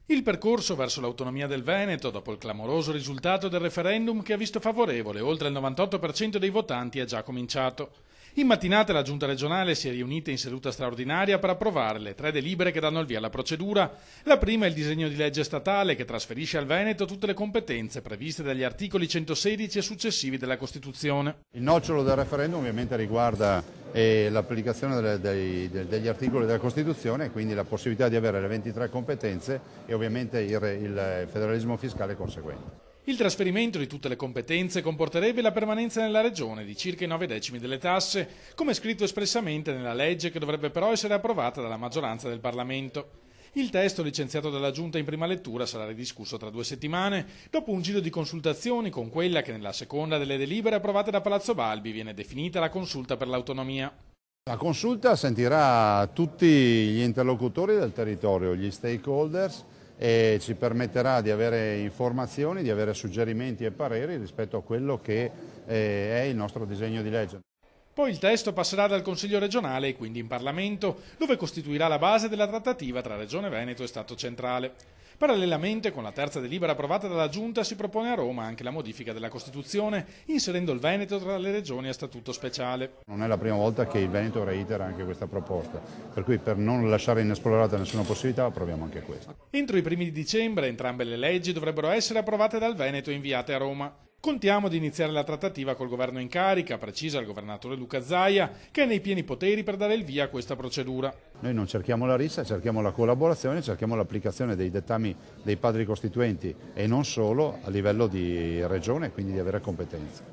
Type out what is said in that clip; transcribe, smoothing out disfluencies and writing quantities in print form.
Il percorso verso l'autonomia del Veneto, dopo il clamoroso risultato del referendum che ha visto favorevole oltre il 98% dei votanti, è già cominciato. In mattinata la Giunta regionale si è riunita in seduta straordinaria per approvare le 3 delibere che danno il via alla procedura. La prima è il disegno di legge statale che trasferisce al Veneto tutte le competenze previste dagli articoli 116 e successivi della Costituzione. Il nocciolo del referendum ovviamente riguarda l'applicazione degli articoli della Costituzione e quindi la possibilità di avere le 23 competenze e ovviamente il federalismo fiscale conseguente. Il trasferimento di tutte le competenze comporterebbe la permanenza nella regione di circa i 9/10 delle tasse, come scritto espressamente nella legge che dovrebbe però essere approvata dalla maggioranza del Parlamento. Il testo licenziato dalla Giunta in prima lettura sarà ridiscusso tra 2 settimane, dopo un giro di consultazioni con quella che nella seconda delle delibere approvate da Palazzo Balbi viene definita la consulta per l'autonomia. La consulta sentirà tutti gli interlocutori del territorio, gli stakeholders, e ci permetterà di avere informazioni, di avere suggerimenti e pareri rispetto a quello che è il nostro disegno di legge. Poi il testo passerà dal Consiglio regionale e quindi in Parlamento, dove costituirà la base della trattativa tra Regione Veneto e Stato centrale. Parallelamente, con la terza delibera approvata dalla Giunta, si propone a Roma anche la modifica della Costituzione, inserendo il Veneto tra le regioni a statuto speciale. Non è la prima volta che il Veneto reitera anche questa proposta, per cui per non lasciare inesplorata nessuna possibilità approviamo anche questo. Entro i primi di dicembre entrambe le leggi dovrebbero essere approvate dal Veneto e inviate a Roma. Contiamo di iniziare la trattativa col governo in carica, precisa il governatore Luca Zaia, che ha nei pieni poteri per dare il via a questa procedura. Noi non cerchiamo la rissa, cerchiamo la collaborazione, cerchiamo l'applicazione dei dettami dei padri costituenti e non solo a livello di regione e quindi di avere competenze.